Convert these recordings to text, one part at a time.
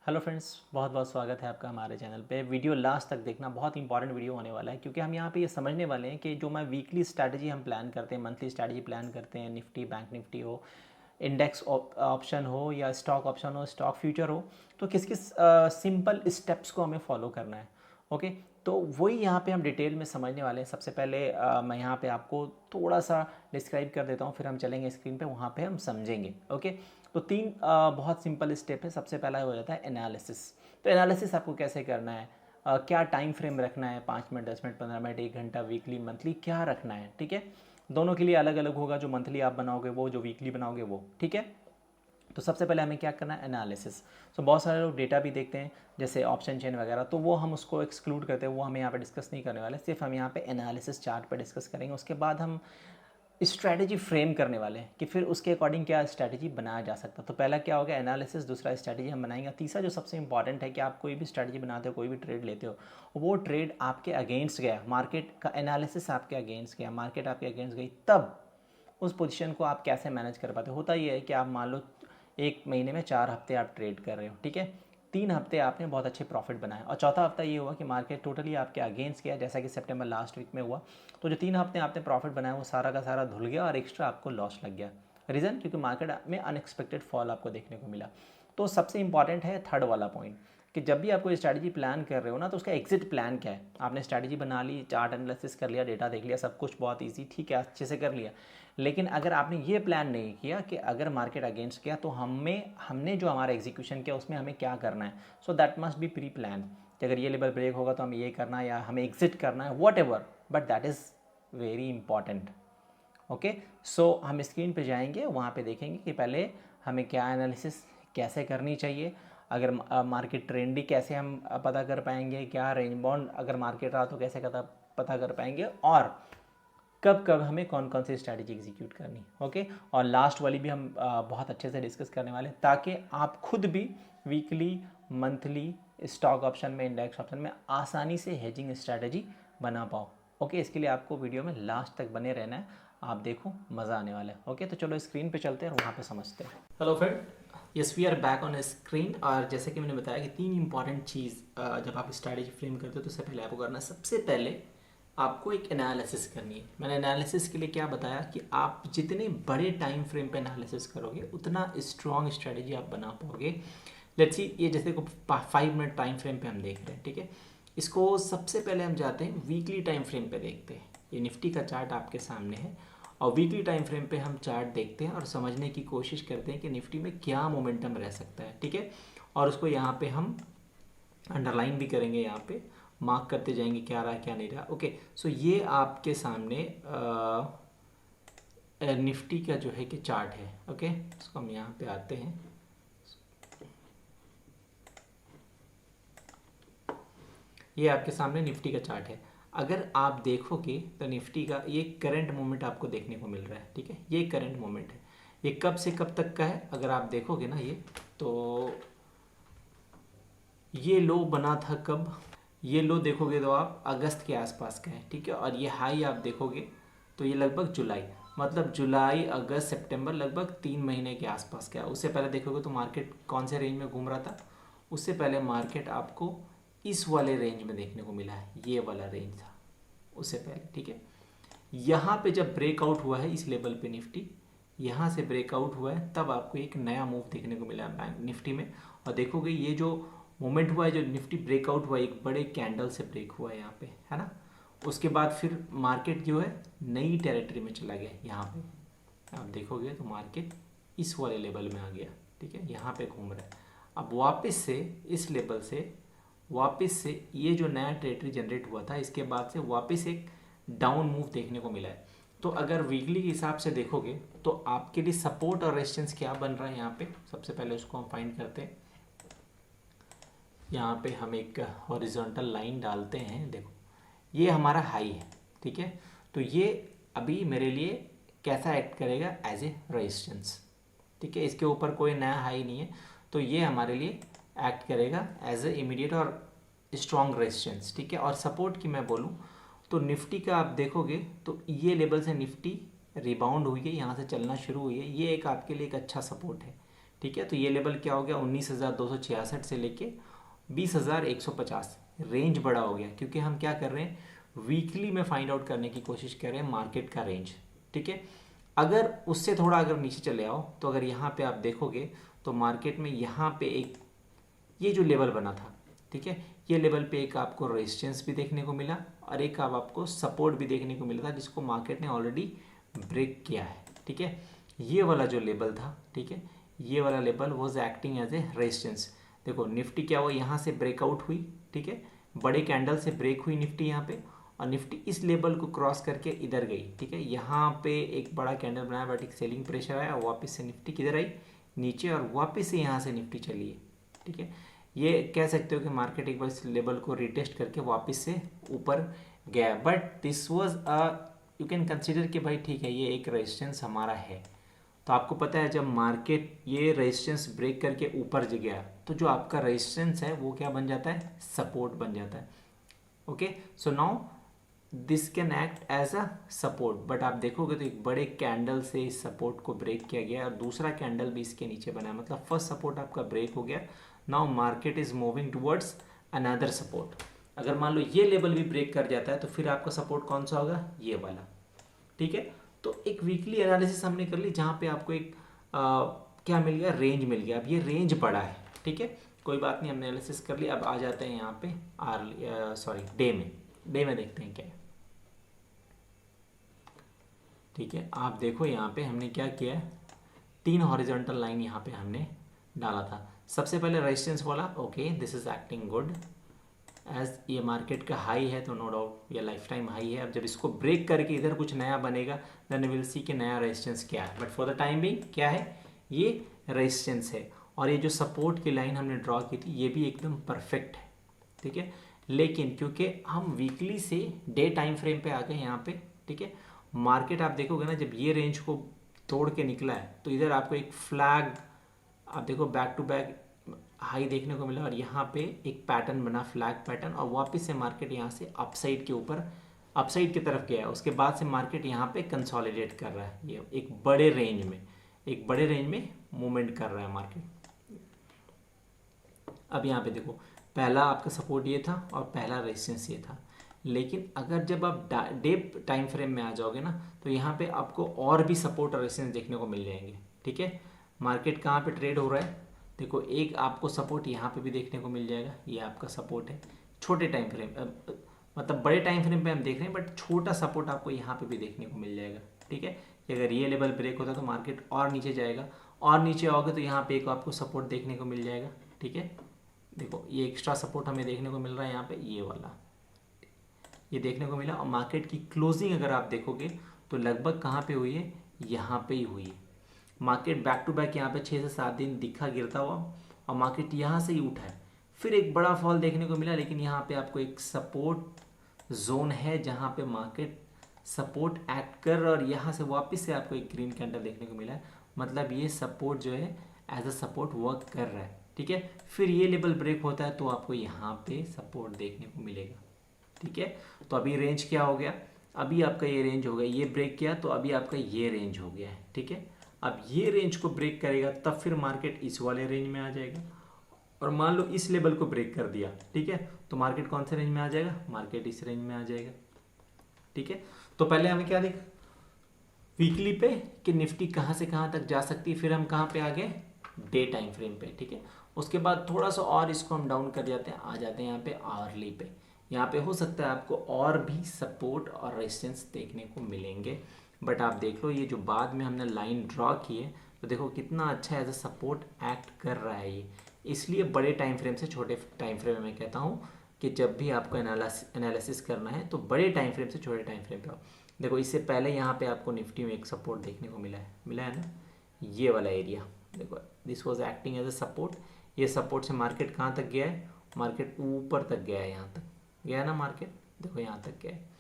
Hello friends, बहुत बहुत स्वागत है आपका हमारे चैनल पे। वीडियो लास्ट तक देखना, बहुत इंपॉर्टेंट वीडियो होने वाला है क्योंकि हम यहाँ पे ये समझने वाले हैं कि जो मैं वीकली स्ट्रैटेजी हम प्लान करते हैं, मंथली स्ट्रैटेजी प्लान करते हैं, निफ्टी बैंक निफ्टी हो, इंडेक्स ऑप्शन हो या स्टॉक ऑप्शन हो, स्टॉक फ्यूचर हो, तो किस किस सिंपल स्टेप्स को हमें फॉलो करना है। ओके, तो वही यहाँ पे हम डिटेल में समझने वाले हैं। सबसे पहले मैं यहाँ पे आपको थोड़ा सा डिस्क्राइब कर देता हूँ, फिर हम चलेंगे स्क्रीन पे, वहाँ पे हम समझेंगे। ओके, तो तीन बहुत सिंपल स्टेप है। सबसे पहला हो जाता है एनालिसिस। तो एनालिसिस आपको कैसे करना है, क्या टाइम फ्रेम रखना है, 5 मिनट, 10 मिनट, 15 मिनट, 1 घंटा, वीकली, मंथली, क्या रखना है। ठीक है, दोनों के लिए अलग अलग होगा। जो मंथली आप बनाओगे वो, जो वीकली बनाओगे वो। ठीक है, तो सबसे पहले हमें क्या करना है, एनालिसिस। तो बहुत सारे लोग डेटा भी देखते हैं, जैसे ऑप्शन चेन वगैरह, तो वो हम उसको एक्सक्लूड करते हैं, वो हम यहाँ पे डिस्कस नहीं करने वाले। सिर्फ हम यहाँ पे एनालिसिस चार्ट पे डिस्कस करेंगे। उसके बाद हम स्ट्रैटेजी फ्रेम करने वाले हैं कि फिर उसके अकॉर्डिंग क्या स्ट्रैटेजी बनाया जा सकता है। तो पहला क्या होगा, एनालिसिस, दूसरा स्ट्रैटेजी हम बनाएंगे, तीसरा जो सबसे इंपॉर्टेंट है कि आप कोई भी स्ट्रैटेजी बनाते हो, कोई भी ट्रेड लेते हो, वो ट्रेड आपके अगेंस्ट गया, मार्केट का एनालिसिस आपके अगेंस्ट गया, मार्केट आपके अगेंस्ट गई, तब उस पोजीशन को आप कैसे मैनेज कर पाते हो। होता ये है कि आप मान लो 1 महीने में 4 हफ्ते आप ट्रेड कर रहे हो, ठीक है, 3 हफ्ते आपने बहुत अच्छे प्रॉफिट बनाए और चौथा हफ्ता ये हुआ कि मार्केट टोटली आपके अगेंस्ट गया, जैसा कि सितंबर लास्ट वीक में हुआ। तो जो 3 हफ्ते आपने प्रॉफिट बनाया वो सारा का सारा धुल गया और एक्स्ट्रा आपको लॉस लग गया। रीज़न, क्योंकि मार्केट में अनएक्सपेक्टेड फॉल आपको देखने को मिला। तो सबसे इंपॉर्टेंट है थर्ड वाला पॉइंट, कि जब भी आप कोई स्ट्रैटेजी प्लान कर रहे हो ना, तो उसका एग्जिट प्लान क्या है। आपने स्ट्रैटेजी बना ली, चार्ट एनालिसिस कर लिया, डेटा देख लिया, सब कुछ बहुत इजी, ठीक है, अच्छे से कर लिया। लेकिन अगर आपने ये प्लान नहीं किया कि अगर मार्केट अगेंस्ट गया तो हमने जो हमारा एग्जीक्यूशन किया उसमें हमें क्या करना है, so that must be pre plan. कि अगर ये लेवल ब्रेक होगा तो हमें ये करना है या हमें एग्जिट करना है, what ever, but that is very important. Okay, so हम स्क्रीन पे जाएंगे, वहाँ पे देखेंगे कि पहले हमें क्या एनालिसिस कैसे करनी चाहिए, अगर मार्केट ट्रेंडी कैसे हम पता कर पाएंगे, क्या रेंज बाउंड अगर मार्केट रहा तो कैसे पता कर पाएंगे, और कब कब हमें कौन कौन सी स्ट्रैटेजी एग्जीक्यूट करनी। ओके, और लास्ट वाली भी हम बहुत अच्छे से डिस्कस करने वाले हैं, ताकि आप खुद भी वीकली, मंथली, स्टॉक ऑप्शन में, इंडेक्स ऑप्शन में आसानी से हेजिंग स्ट्रैटेजी बना पाओ। ओके, इसके लिए आपको वीडियो में लास्ट तक बने रहना है, आप देखो, मज़ा आने वाला है। ओके, तो चलो स्क्रीन पे चलते हैं और वहाँ पे समझते हैं। Hello friend, yes we are back on screen. और जैसे कि मैंने बताया कि तीन इंपॉर्टेंट चीज़ जब आप स्ट्रैटेजी फ्रेम करते हो तो उससे पहले आपको करना है, सबसे पहले आपको एक एनालिसिस करनी है। मैंने एनालिसिस के लिए क्या बताया कि आप जितने बड़े टाइम फ्रेम पे एनालिसिस करोगे उतना स्ट्रॉन्ग स्ट्रैटेजी आप बना पाओगे। लेट्स सी, ये जैसे को 5 मिनट टाइम फ्रेम पे हम देख रहे हैं, ठीक है, इसको सबसे पहले हम जाते हैं वीकली टाइम फ्रेम पे देखते हैं। ये निफ्टी का चार्ट आपके सामने है और वीकली टाइम फ्रेम पे हम चार्ट देखते हैं और समझने की कोशिश करते हैं कि निफ्टी में क्या मोमेंटम रह सकता है, ठीक है, और उसको यहाँ पे हम अंडरलाइन भी करेंगे, यहाँ पे मार्क करते जाएंगे क्या रहा क्या नहीं रहा। ओके, सो ये आपके सामने निफ्टी का जो है कि चार्ट है। ओके, इसको हम यहाँ पे आते हैं, ये आपके सामने निफ्टी का चार्ट है। अगर आप देखोगे तो निफ्टी का ये करंट मोमेंट आपको देखने को मिल रहा है, ठीक है, ये करंट मोमेंट है। ये कब से कब तक का है, अगर आप देखोगे ना, ये तो ये लो बना था कब, ये लो देखोगे तो आप अगस्त के आसपास का है, ठीक है, और ये हाई आप देखोगे तो ये लगभग जुलाई, मतलब जुलाई, अगस्त, सितंबर, लगभग 3 महीने के आसपास का है। उससे पहले देखोगे तो मार्केट कौन से रेंज में घूम रहा था, उससे पहले मार्केट आपको इस वाले रेंज में देखने को मिला है, ये वाला रेंज था उससे पहले, ठीक है। यहाँ पे जब ब्रेकआउट हुआ है इस लेवल पे निफ्टी, यहाँ से ब्रेकआउट हुआ है, तब आपको एक नया मूव देखने को मिला है बैंक निफ्टी में। और देखोगे ये जो मोमेंट हुआ है, जो निफ्टी ब्रेकआउट हुआ है, एक बड़े कैंडल से ब्रेक हुआ है यहाँ पे, है ना। उसके बाद फिर मार्केट जो है नई टेरिटरी में चला गया। यहाँ पे आप देखोगे तो मार्केट इस वाले लेवल में आ गया, ठीक है, यहाँ पे घूम रहा है। अब वापस से इस लेवल से वापस से ये जो नया टेरिटरी जनरेट हुआ था, इसके बाद से वापस एक डाउन मूव देखने को मिला है। तो अगर वीकली के हिसाब से देखोगे तो आपके लिए सपोर्ट और रेजिस्टेंस क्या बन रहा है यहाँ पे, सबसे पहले उसको हम फाइंड करते हैं। यहाँ पे हम एक हॉरिजॉन्टल लाइन डालते हैं, देखो ये हमारा हाई है, ठीक है, तो ये अभी मेरे लिए कैसा एक्ट करेगा, एज ए रेजिस्टेंस, ठीक है, इसके ऊपर कोई नया हाई नहीं है, तो ये हमारे लिए एक्ट करेगा एज ए इमीडिएट और स्ट्रॉन्ग रेजिस्टेंस, ठीक है। और सपोर्ट की मैं बोलूँ तो निफ्टी का आप देखोगे तो ये लेवल से निफ्टी रिबाउंड हुई है, यहाँ से चलना शुरू हुई है, ये एक आपके लिए एक अच्छा सपोर्ट है, ठीक है। तो ये लेवल क्या हो गया, 19,266 से लेके 20,150, रेंज बड़ा हो गया, क्योंकि हम क्या कर रहे हैं, वीकली में फाइंड आउट करने की कोशिश कर रहे हैं मार्केट का रेंज। ठीक है, अगर उससे थोड़ा अगर नीचे चले आओ, तो अगर यहाँ पे आप देखोगे तो मार्केट में यहाँ पे एक ये जो लेवल बना था, ठीक है, ये लेवल पे एक आपको रेजिस्टेंस भी देखने को मिला और एक आपको सपोर्ट भी देखने को मिला था, जिसको मार्केट ने ऑलरेडी ब्रेक किया है। ठीक है, ये वाला जो लेवल था, ठीक है, ये वाला level was acting as a resistance. देखो निफ्टी क्या हुआ, यहाँ से ब्रेकआउट हुई, ठीक है, बड़े कैंडल से ब्रेक हुई निफ्टी यहाँ पे, और निफ्टी इस लेवल को क्रॉस करके इधर गई। ठीक है, यहाँ पे एक बड़ा कैंडल बनाया, बट एक सेलिंग प्रेशर आया, वापस से निफ्टी किधर आई, नीचे, और वापस से यहाँ से निफ्टी चली है। ठीक है, ये कह सकते हो कि मार्केट एक बार इस लेवल को रिटेस्ट करके वापस से ऊपर गया, but this was you can consider कि भाई ठीक है, ये एक रेजिस्टेंस हमारा है। तो आपको पता है जब मार्केट ये रेजिस्टेंस ब्रेक करके ऊपर गया, तो जो आपका रेजिस्टेंस है वो क्या बन जाता है, सपोर्ट बन जाता है। Okay, so now this can act as a support, but आप देखोगे तो एक बड़े कैंडल से इस सपोर्ट को ब्रेक किया गया और दूसरा कैंडल भी इसके नीचे बना, मतलब फर्स्ट सपोर्ट आपका ब्रेक हो गया। Now market is moving towards another support. अगर मान लो ये लेवल भी ब्रेक कर जाता है, तो फिर आपका सपोर्ट कौन सा होगा, ये वाला। ठीक है, तो एक वीकली एनालिसिस हमने कर ली, जहाँ पे आपको एक क्या मिल गया, रेंज मिल गया। अब ये रेंज बड़ा है, ठीक है, कोई बात नहीं, हमने एनालिसिस कर लिया। अब आ जाते हैं यहाँ पे डे में। डे में देखते हैं क्या है। ठीक है, आप देखो यहाँ पे हमने क्या किया है, 3 हॉरिजॉन्टल लाइन यहाँ पे हमने डाला था। सबसे पहले रेजिस्टेंस बोला, okay this is acting good, as ये मार्केट का हाई है तो नो डाउट ये लाइफ टाइम हाई है। अब जब इसको ब्रेक करके इधर कुछ नया बनेगा, देन विल सी कि नया रेजिस्टेंस क्या है, but for the time being क्या है, ये रेजिस्टेंस है। और ये जो सपोर्ट की लाइन हमने ड्रॉ की थी, ये भी एकदम परफेक्ट है। ठीक है, लेकिन क्योंकि हम वीकली से डे टाइम फ्रेम पे आ गए यहाँ पे, ठीक है, मार्केट आप देखोगे ना, जब ये रेंज को तोड़ के निकला है, तो इधर आपको एक फ्लैग, आप देखो बैक टू बैक हाई देखने को मिला, और यहाँ पे एक पैटर्न बना, फ्लैग पैटर्न, और वापस से मार्केट यहाँ से अपसाइड के ऊपर, अपसाइड की तरफ गया है। उसके बाद से मार्केट यहाँ पे कंसोलिडेट कर रहा है, ये एक बड़े रेंज में मूवमेंट कर रहा है मार्केट। अब यहाँ पे देखो, पहला आपका सपोर्ट ये था और पहला रेजिस्टेंस ये था, लेकिन अगर जब आप डे टाइम फ्रेम में आ जाओगे ना, तो यहाँ पे आपको और भी सपोर्ट और रेजिस्टेंस देखने को मिल जाएंगे। ठीक है, मार्केट कहाँ पे ट्रेड हो रहा है, देखो एक आपको सपोर्ट यहाँ पे भी देखने को मिल जाएगा, ये आपका सपोर्ट है छोटे टाइम फ्रेम, मतलब बड़े टाइम फ्रेम पे हम देख रहे हैं, बट छोटा सपोर्ट आपको यहाँ पे भी देखने को मिल जाएगा। ठीक है, कि अगर ये लेवल ब्रेक होता है तो मार्केट और नीचे जाएगा, और नीचे आओगे तो यहाँ पे एक आपको सपोर्ट देखने को मिल जाएगा। ठीक है, देखो ये एक्स्ट्रा सपोर्ट हमें देखने को मिल रहा है यहाँ पे, ये वाला ये देखने को मिला। और मार्केट की क्लोजिंग अगर आप देखोगे तो लगभग कहाँ पे हुई है, यहाँ पे ही हुई है। मार्केट बैक टू बैक यहाँ पे 6 से 7 दिन दिखा गिरता हुआ, और मार्केट यहाँ से ही उठा है, फिर एक बड़ा फॉल देखने को मिला, लेकिन यहाँ पे आपको एक सपोर्ट जोन है जहाँ पे मार्केट सपोर्ट एक्ट कर रहा है, और यहाँ से वापस से आपको एक ग्रीन कैंडल देखने को मिला है, मतलब ये सपोर्ट जो है एज अ सपोर्ट वर्क कर रहा है। ठीक है, फिर ये लेवल ब्रेक होता है तो आपको यहाँ पे सपोर्ट देखने को मिलेगा। ठीक है, तो अभी रेंज क्या हो गया, अभी आपका ये रेंज हो गया, ये ब्रेक किया तो अभी आपका ये रेंज हो गया है। ठीक है, अब ये रेंज को ब्रेक करेगा तब फिर मार्केट इस वाले रेंज में आ जाएगा, और मान लो इस लेवल को ब्रेक कर दिया, ठीक है, तो मार्केट कौन से रेंज में आ जाएगा, मार्केट इस रेंज में आ जाएगा। ठीक है, तो पहले हमें क्या देखा वीकली पे कि निफ्टी कहाँ से कहाँ तक जा सकती है, फिर हम कहाँ पे आ गए, डे टाइम फ्रेम पे। ठीक है, उसके बाद थोड़ा सा और इसको हम डाउन कर जाते हैं, आ जाते हैं यहाँ पे आवरली पे। यहाँ पे हो सकता है आपको और भी सपोर्ट और रेजिस्टेंस देखने को मिलेंगे, बट आप देख लो ये जो बाद में हमने लाइन ड्रॉ की है, तो देखो कितना अच्छा एज अ सपोर्ट एक्ट कर रहा है ये। इसलिए बड़े टाइम फ्रेम से छोटे टाइम फ्रेम में मैं कहता हूँ कि जब भी आपको एनालिसिस करना है तो बड़े टाइम फ्रेम से छोटे टाइम फ्रेम पे आओ। देखो इससे पहले यहाँ पे आपको निफ्टी में एक सपोर्ट देखने को मिला है ना, ये वाला एरिया, देखो this was acting as a support. ये सपोर्ट से मार्केट कहाँ तक गया है, मार्केट ऊपर तक गया है, यहाँ तक गया है ना मार्केट, देखो यहाँ तक गया है।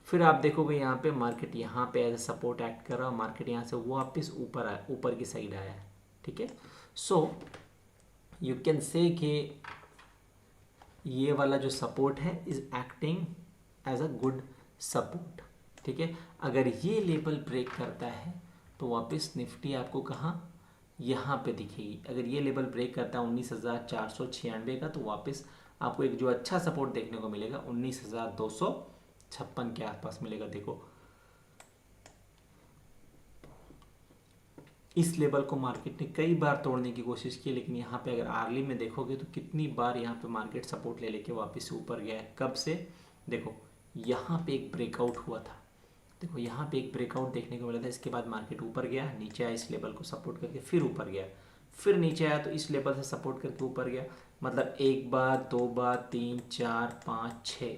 फिर आप देखोगे यहाँ पे मार्केट यहाँ पे एज अ सपोर्ट एक्ट कर रहा है, मार्केट यहाँ से वापस ऊपर आया, ऊपर की साइड आया है। ठीक है, सो यू कैन से कि ये वाला जो सपोर्ट है is acting as a good support. ठीक है, अगर ये लेवल ब्रेक करता है तो वापस निफ्टी आपको कहाँ यहाँ पे दिखेगी। अगर ये लेवल ब्रेक करता है 19,496 का, तो वापस आपको एक जो अच्छा सपोर्ट देखने को मिलेगा 19,256 के आसपास मिलेगा। देखो इस लेवल को मार्केट ने कई बार तोड़ने की कोशिश की, लेकिन यहाँ पे अगर आर्ली में देखोगे तो कितनी बार यहाँ पे मार्केट सपोर्ट ले लेके वापस ऊपर गया है। कब से? देखो यहाँ पे एक ब्रेकआउट हुआ था, देखो यहाँ पे एक ब्रेकआउट देखने को मिला था। इसके बाद मार्केट ऊपर गया, नीचे आया, इस लेवल को सपोर्ट करके फिर ऊपर गया, फिर नीचे आया तो इस लेवल से सपोर्ट करके ऊपर गया। मतलब एक बार, दो बार, तीन, चार, पाँच, छः,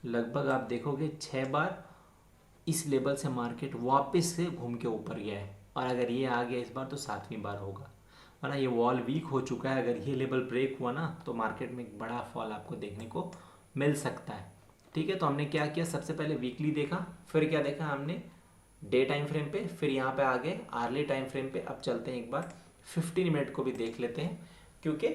लगभग आप देखोगे 6 बार इस लेवल से मार्केट वापस से घूम के ऊपर गया है। और अगर ये आ गया इस बार तो 7वीं बार होगा, वरना ये वॉल वीक हो चुका है। अगर ये लेवल ब्रेक हुआ ना तो मार्केट में एक बड़ा फॉल आपको देखने को मिल सकता है। ठीक है, तो हमने क्या किया, सबसे पहले वीकली देखा, फिर क्या देखा हमने, डे टाइम फ्रेम पे, फिर यहाँ पे आ गए आर्ली टाइम फ्रेम पे। अब चलते हैं एक बार 15 मिनट को भी देख लेते हैं, क्योंकि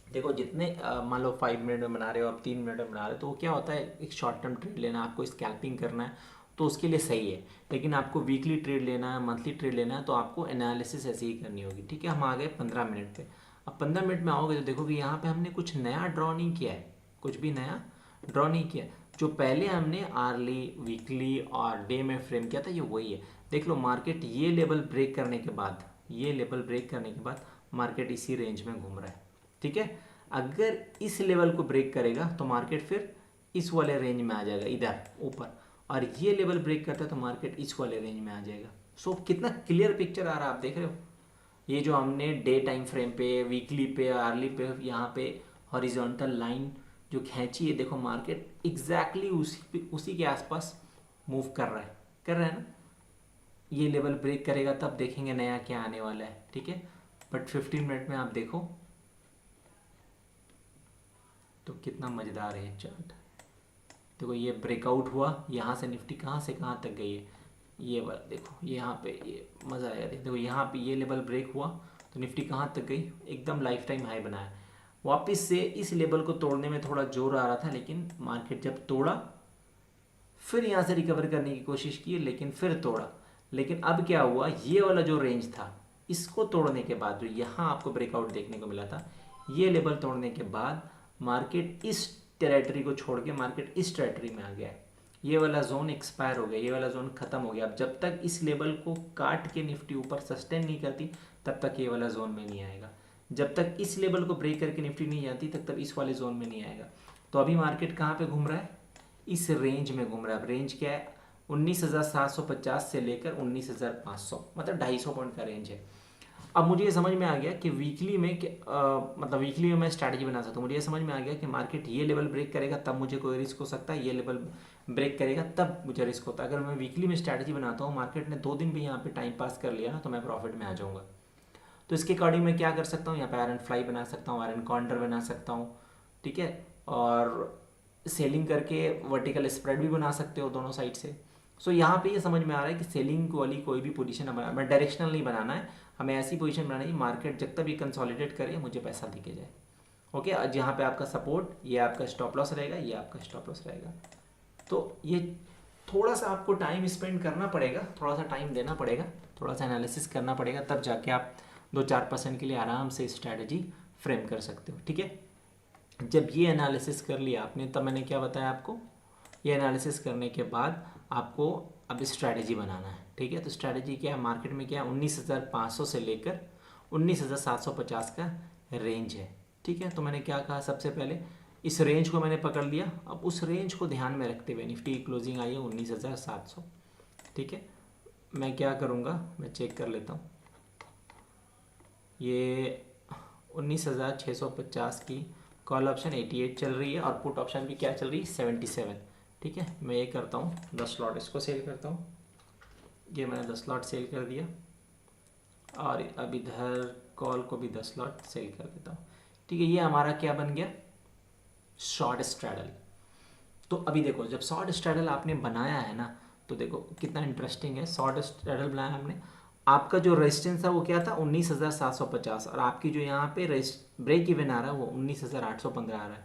देखो जितने मान लो 5 मिनट में बना रहे हो, आप 3 मिनट में बना रहे हो, तो वो क्या होता है, एक शॉर्ट टर्म ट्रेड लेना, आपको स्कैल्पिंग करना है तो उसके लिए सही है। लेकिन आपको वीकली ट्रेड लेना है, मंथली ट्रेड लेना है, तो आपको एनालिसिस ऐसे ही करनी होगी। ठीक है, हम आ गए 15 मिनट पे। अब 15 मिनट में आओगे तो देखोगे यहाँ पे हमने कुछ नया ड्रॉ नहीं किया है, कुछ भी नया ड्रॉ नहीं किया। जो पहले हमने आर्ली, वीकली और डे में फ्रेम किया था ये वही है। देख लो मार्केट ये लेवल ब्रेक करने के बाद, ये लेवल ब्रेक करने के बाद मार्केट इसी रेंज में घूम रहा है। ठीक है, अगर इस लेवल को ब्रेक करेगा तो मार्केट फिर इस वाले रेंज में आ जाएगा इधर ऊपर, और ये लेवल ब्रेक करता है तो मार्केट इस वाले रेंज में आ जाएगा। सो कितना क्लियर पिक्चर आ रहा है, आप देख रहे हो। ये जो हमने डे टाइम फ्रेम पे, वीकली पे, आर्ली पे यहाँ पे हॉरिजॉन्टल लाइन जो खींची है, देखो मार्केट एग्जैक्टली उसी के आसपास मूव कर रहा है ना। ये लेवल ब्रेक करेगा तब देखेंगे नया क्या आने वाला है। ठीक है, बट 15 मिनट में आप देखो तो कितना मज़ेदार है चार्ट। देखो ये ब्रेकआउट हुआ, यहाँ से निफ्टी कहाँ से कहाँ तक गई है, ये वाला देखो, यहाँ पे ये मज़ा आएगा। देखो यहाँ पे ये लेवल ब्रेक हुआ तो निफ्टी कहाँ तक गई, एकदम लाइफ टाइम हाई बनाया। वापस से इस लेवल को तोड़ने में थोड़ा जोर आ रहा था, लेकिन मार्केट जब तोड़ा फिर यहाँ से रिकवर करने की कोशिश की, लेकिन फिर तोड़ा। लेकिन अब क्या हुआ, ये वाला जो रेंज था इसको तोड़ने के बाद जो यहाँ आपको ब्रेकआउट देखने को मिला था, ये लेवल तोड़ने के बाद मार्केट इस टेरिटरी को छोड़ के मार्केट इस टेरिटरी में आ गया है। ये वाला जोन एक्सपायर हो गया, ये वाला जोन खत्म हो गया। अब जब तक इस लेवल को काट के निफ्टी ऊपर सस्टेन नहीं करती तब तक ये वाला जोन में नहीं आएगा। जब तक इस लेवल को ब्रेक करके निफ्टी नहीं जाती तब तक इस वाले जोन में नहीं आएगा। तो अभी मार्केट कहाँ पे घूम रहा है, इस रेंज में घूम रहा है। अब रेंज क्या है, 19,750 से लेकर 19,500, मतलब 250 पॉइंट का रेंज है। अब मुझे ये समझ में आ गया कि वीकली में मतलब वीकली में मैं स्ट्रैटेजी बना सकता हूँ। मुझे ये समझ में आ गया कि मार्केट ये लेवल ब्रेक करेगा तब मुझे कोई रिस्क हो सकता है, ये लेवल ब्रेक करेगा तब मुझे रिस्क होता है। अगर मैं वीकली में स्ट्रैटेजी बनाता हूँ, मार्केट ने 2 दिन भी यहाँ पे टाइम पास कर लिया ना, तो मैं प्रॉफिट में आ जाऊँगा। तो इसके अकॉर्डिंग मैं क्या कर सकता हूँ, यहाँ पे आयरन फ्लाई बना सकता हूँ, आयरन कॉन्डर बना सकता हूँ। ठीक है, और सेलिंग करके वर्टिकल स्प्रेड भी बना सकते हो दोनों साइड से। सो यहाँ पे ये समझ में आ रहा है कि सेलिंग वाली कोई भी पोजीशन हमें डायरेक्शनल नहीं बनाना है, हमें ऐसी पोजीशन बनानी है मार्केट जब तक भी कंसोलिडेट करे मुझे पैसा दिखे जाए। ओके, जहाँ पे आपका सपोर्ट, ये आपका स्टॉप लॉस रहेगा, ये आपका स्टॉप लॉस रहेगा। तो ये थोड़ा सा आपको टाइम स्पेंड करना पड़ेगा, थोड़ा सा टाइम देना पड़ेगा, थोड़ा सा एनालिसिस करना पड़ेगा, तब जाके आप 2-4% के लिए आराम से स्ट्रैटेजी फ्रेम कर सकते हो। ठीक है, जब ये एनालिसिस कर लिया आपने, तब मैंने क्या बताया आपको, ये एनालिसिस करने के बाद आपको अब स्ट्रैटेजी बनाना है। ठीक है, तो स्ट्रैटेजी क्या है, मार्केट में क्या है, 19,500 से लेकर 19,750 का रेंज है। ठीक है, तो मैंने क्या कहा, सबसे पहले इस रेंज को मैंने पकड़ लिया। अब उस रेंज को ध्यान में रखते हुए निफ्टी की क्लोजिंग आई है 19,700। ठीक है, मैं क्या करूँगा, मैं चेक कर लेता हूँ, ये 19,650 की कॉल ऑप्शन 88 चल रही है और पुट ऑप्शन भी क्या चल रही है, 77। ठीक है, मैं ये करता हूँ 10 लॉट इसको सेल करता हूँ। ये मैंने 10 लॉट सेल कर दिया और अब इधर कॉल को भी 10 लॉट सेल कर देता हूँ। ठीक है, ये हमारा क्या बन गया, शॉर्ट स्ट्रैडल। तो अभी देखो, जब शॉर्ट स्ट्रैडल आपने बनाया है ना, तो देखो कितना इंटरेस्टिंग है। शॉर्ट स्ट्रैडल बनाया हमने, आपका जो रेजिस्टेंस था वो क्या था, 19,750, और आपकी जो यहाँ पे ब्रेक इवन आ रहा है वो 19,815 आ रहा है।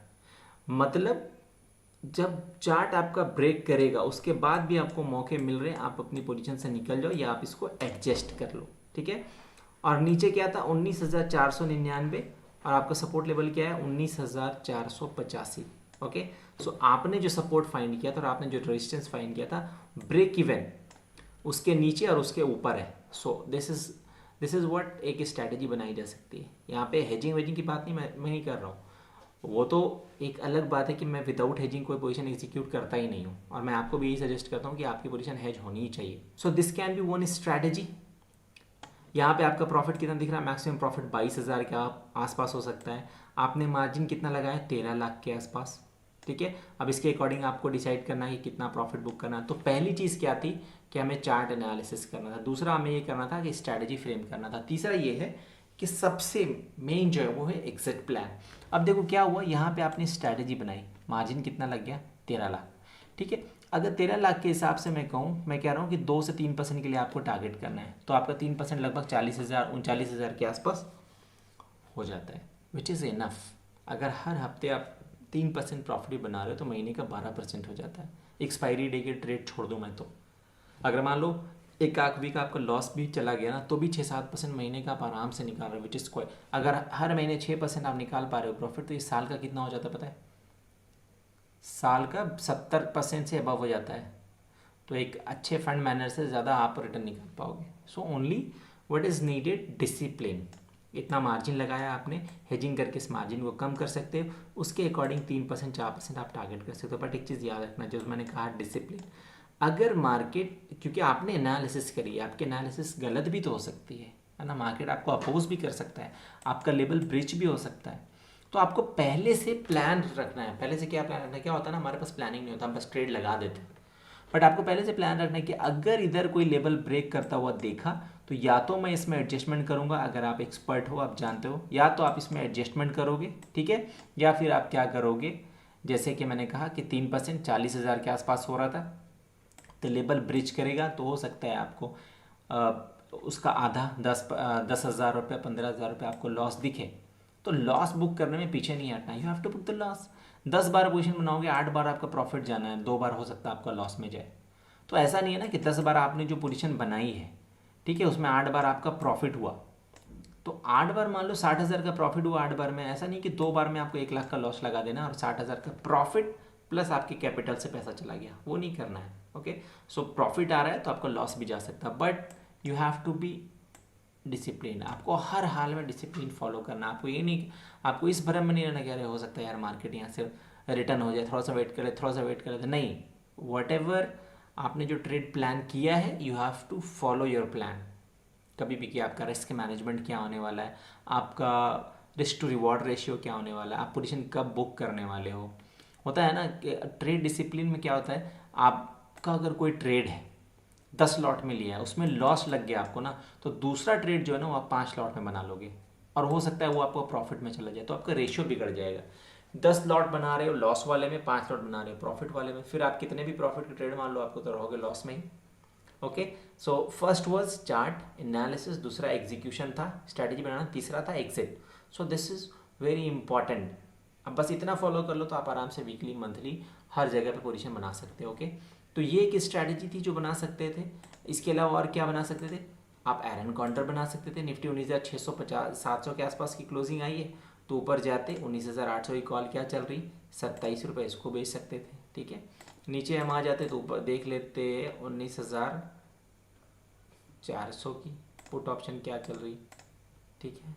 मतलब जब चार्ट आपका ब्रेक करेगा उसके बाद भी आपको मौके मिल रहे हैं, आप अपनी पोजीशन से निकल जाओ या आप इसको एडजस्ट कर लो। ठीक है, और नीचे क्या था 19,499 और आपका सपोर्ट लेवल क्या है 19,485। ओके, सो आपने जो सपोर्ट फाइंड किया था और आपने जो रेजिस्टेंस फाइंड किया था ब्रेक इवन उसके नीचे और उसके ऊपर है। सो दिस इज़ व्हाट एक स्ट्रैटेजी बनाई जा सकती है। यहाँ पे हेजिंग वेजिंग की बात नहीं मैं नहीं कर रहा हूँ, वो तो एक अलग बात है कि मैं विदाउट हेजिंग कोई पोजीशन एग्जीक्यूट करता ही नहीं हूँ, और मैं आपको भी यही सजेस्ट करता हूँ कि आपकी पोजीशन हेज होनी ही चाहिए। So this can be one strategy. यहाँ पे आपका प्रॉफिट कितना दिख रहा है, मैक्सिमम प्रॉफिट 22,000 के आसपास हो सकता है। आपने मार्जिन कितना लगाया 13 लाख के आसपास, ठीक है। अब इसके अकॉर्डिंग आपको डिसाइड करना है कि कितना प्रॉफिट बुक करना है। तो पहली चीज़ क्या थी कि हमें चार्ट एनालिसिस करना था, दूसरा हमें ये करना था कि स्ट्रैटेजी फ्रेम करना था, तीसरा ये है कि सबसे मेन जो है वो है एग्जिट प्लान। अब देखो क्या हुआ, यहाँ पे आपने स्ट्रैटेजी बनाई, मार्जिन कितना लग गया 13 लाख, ठीक है। अगर 13 लाख के हिसाब से मैं कहूँ, मैं कह रहा हूँ कि 2 से 3% के लिए आपको टारगेट करना है, तो आपका 3% लगभग 40,000 39,000 के आसपास हो जाता है, विच इज़ इनफ। अगर हर हफ्ते आप 3% प्रॉफिट बना रहे हो तो महीने का 12% हो जाता है। एक्सपायरी डे के ट्रेड छोड़ दूँ मैं तो, अगर मान लो एक आध वीक आपका लॉस भी चला गया ना, तो भी 6-7% महीने का आप आराम से निकाल रहे हो, विच इज़ क्वाइट। अगर हर महीने 6% आप निकाल पा रहे हो प्रॉफिट, तो इस साल का कितना हो जाता है पता है, साल का 70% से अबव हो जाता है। तो एक अच्छे फंड मैनेजर से ज़्यादा आप रिटर्न निकाल पाओगे। So only what is needed discipline. इतना मार्जिन लगाया आपने, हेजिंग करके इस मार्जिन को कम कर सकते हो, उसके अकॉर्डिंग 3% 4% आप टारगेट कर सकते हो। बट एक चीज़ याद रखना, जो मैंने कहा डिसिप्लिन। अगर मार्केट, क्योंकि आपने एनालिसिस करी है, आपकी एनालिसिस गलत भी तो हो सकती है ना, मार्केट आपको अपोज भी कर सकता है, आपका लेवल ब्रिज भी हो सकता है। तो आपको पहले से प्लान रखना है। पहले से क्या प्लान रखना है, क्या होता है ना, हमारे पास प्लानिंग नहीं होता, हम बस ट्रेड लगा देते हैं। बट आपको पहले से प्लान रखना है कि अगर इधर कोई लेवल ब्रेक करता हुआ देखा तो या तो मैं इसमें एडजस्टमेंट करूंगा, अगर आप एक्सपर्ट हो, आप जानते हो, या तो आप इसमें एडजस्टमेंट करोगे, ठीक है, या फिर आप क्या करोगे, जैसे कि मैंने कहा कि 3% 40,000 के आसपास हो रहा था, तो लेवल ब्रिज करेगा तो हो सकता है आपको उसका आधा 10,000 रुपये 15,000 रुपये आपको लॉस दिखे। तो लॉस बुक करने में पीछे नहीं हटना, you have to book the loss. 10 बार पोजीशन बनाओगे, 8 बार आपका प्रॉफिट जाना है, 2 बार हो सकता है आपका लॉस में जाए। तो ऐसा नहीं है ना कि 10 बार आपने जो पोजीशन बनाई है, ठीक है, उसमें 8 बार आपका प्रॉफिट हुआ, तो 8 बार मान लो 60,000 का प्रॉफिट हुआ 8 बार में। ऐसा नहीं कि 2 बार में आपको 1 लाख का लॉस लगा देना और 60,000 का प्रॉफिट प्लस आपके कैपिटल से पैसा चला गया, वो नहीं करना है। ओके, सो प्रॉफिट आ रहा है तो आपका लॉस भी जा सकता है, but you have to be discipline. आपको हर हाल में डिसिप्लिन फॉलो करना। आपको ये नहीं, आपको इस भ्रम में नहीं रहना, कह रहे हो सकता है यार मार्केट यहाँ से रिटर्न हो जाए, थोड़ा सा वेट कर ले, थोड़ा सा वेट कर ले, नहीं। वट एवर आपने जो ट्रेड प्लान किया है, you have to follow your plan. कभी भी कि आपका रिस्क मैनेजमेंट क्या होने वाला है, आपका रिस्क टू रिवॉर्ड रेशियो क्या होने वाला है, आप पोजीशन कब बुक करने वाले हो। होता है ना कि ट्रेड डिसिप्लिन में क्या होता है, आपका अगर कोई ट्रेड है 10 लॉट में लिया है, उसमें लॉस लग गया आपको ना, तो दूसरा ट्रेड जो है ना वो आप 5 लॉट में बना लोगे, और हो सकता है वो आपको प्रॉफिट में चला जाए, तो आपका रेशियो बिगड़ जाएगा। 10 लॉट बना रहे हो लॉस वाले में, 5 लॉट बना रहे हो प्रॉफिट वाले में, फिर आप कितने भी प्रॉफिट के ट्रेड मान लो, आपको तो रहोगे लॉस में ही। Okay, so first was chart analysis, दूसरा एग्जीक्यूशन था, स्ट्रैटेजी बनाना, तीसरा था exit. So this is very important. अब बस इतना फॉलो कर लो तो आप आराम से वीकली मंथली हर जगह पे पोजीशन बना सकते हो। ओके, तो ये एक स्ट्रैटेजी थी जो बना सकते थे। इसके अलावा और क्या बना सकते थे, आप एरन काउंटर बना सकते थे। निफ्टी 19,650 के आसपास की क्लोजिंग आई है, तो ऊपर जाते 19,800 की कॉल क्या चल रही, 27 रुपये, इसको बेच सकते थे, ठीक है। नीचे हम आ जाते तो ऊपर देख लेते 19,400 की पुट ऑप्शन क्या चल रही, ठीक है,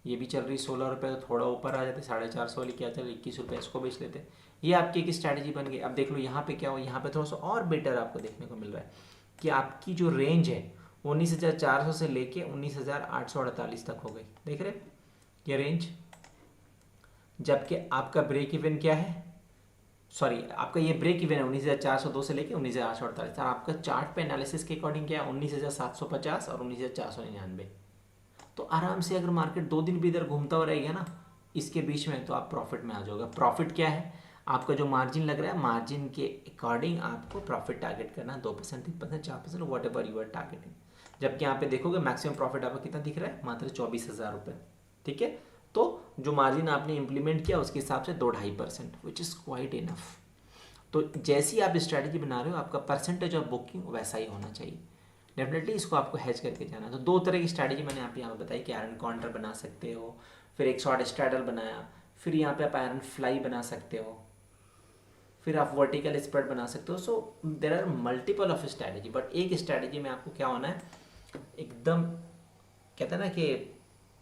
ये भी चल रही 16 रुपये, तो थोड़ा ऊपर आ जाते 450 वाली क्या चल रही 21 रुपये, इसको बेच लेते। ये आपकी एक स्ट्रैटेजी बन गई। अब देख लो यहाँ पे क्या हो, यहाँ पे थोड़ा सा और बेटर आपको देखने को मिल रहा है कि आपकी जो रेंज है 19,400 से लेके 19,848 तक हो गई, देख रहे ये रेंज। जबकि आपका ब्रेक इवन क्या है, सॉरी आपका ये ब्रेक इवन है 19,402 से लेके 19,848, और आपका चार्ट पे एनालिसिस के अकॉर्डिंग क्या है 19,750 और 19,499। तो आराम से अगर मार्केट 2 दिन भी इधर घूमता हुआ रहेगा ना इसके बीच में, तो आप प्रॉफिट में आ जाओगे। प्रॉफिट क्या है, आपका जो मार्जिन लग रहा है, मार्जिन के अकॉर्डिंग आपको प्रॉफिट टारगेट करना है, 2% 3% 4%, whatever you are targeting. जबकि यहाँ पे देखोगे मैक्सिमम प्रॉफिट आपका कितना दिख रहा है, मात्र 24,000 रुपये, ठीक है। तो जो मार्जिन आपने इंप्लीमेंट किया उसके हिसाब से 2-2.5%, विच इज़ क्वाइट इनफ। तो जैसी आप स्ट्रैटेजी बना रहे हो, आपका परसेंटेज ऑफ बुकिंग वैसा ही होना चाहिए। डेफिनेटली इसको आपको हैच करके जाना है। तो दो तरह की स्ट्रैटेजी मैंने आप यहाँ पे बताई कि आयरन काउंटर बना सकते हो, फिर एक शॉर्ट स्ट्रैडल बनाया, फिर यहाँ पे आप आयरन फ्लाई बना सकते हो, फिर आप वर्टिकल स्प्रेड बना सकते हो। So there are multiple of strategy, but एक स्ट्रैटेजी में आपको क्या होना है, एकदम कहते हैं ना कि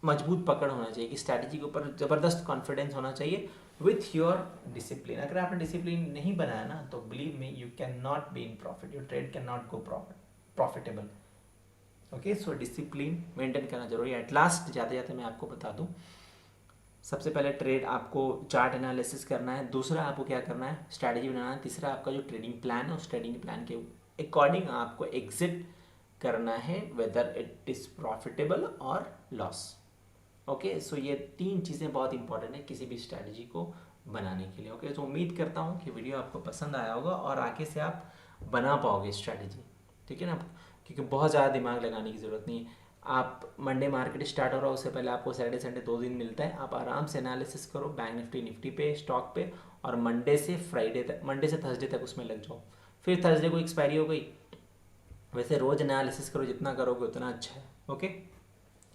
मजबूत पकड़ होना चाहिए, कि स्ट्रैटेजी के ऊपर ज़बरदस्त कॉन्फिडेंस होना चाहिए विथ योर डिसिप्लिन। अगर आपने डिसिप्लिन नहीं बनाया ना तो believe me you can not be in profit, your trade can not go profitable. Okay, so discipline maintain करना जरूरी है। एट लास्ट जाते जाते मैं आपको बता दूं, सबसे पहले ट्रेड आपको चार्ट एनालिसिस करना है, दूसरा आपको क्या करना है, स्ट्रैटेजी बनाना है, तीसरा आपका जो ट्रेडिंग प्लान है उस ट्रेडिंग प्लान के अकॉर्डिंग आपको एग्जिट करना है, वेदर इट इज़ प्रॉफिटेबल और लॉस। ओके, सो ये तीन चीज़ें बहुत इंपॉर्टेंट है किसी भी स्ट्रैटेजी को बनाने के लिए। ओके, तो उम्मीद करता हूँ कि वीडियो आपको पसंद आया होगा और आगे से आप बना पाओगे स्ट्रैटेजी, ठीक है ना, क्योंकि बहुत ज़्यादा दिमाग लगाने की ज़रूरत नहीं है। आप मंडे मार्केट स्टार्ट हो रहा है, उससे पहले आपको सैटरडे संडे 2 दिन मिलता है, आप आराम से एनालिसिस करो बैंक निफ्टी पे, स्टॉक पे, और मंडे से थर्सडे तक उसमें लग जाओ। फिर थर्सडे को एक्सपायरी हो गई, वैसे रोज़ एनालिसिस करो, जितना करोगे उतना अच्छा है। Okay,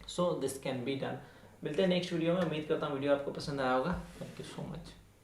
so this can be done. मिलते हैं नेक्स्ट वीडियो में, उम्मीद करता हूँ वीडियो आपको पसंद आया होगा। Thank you so much.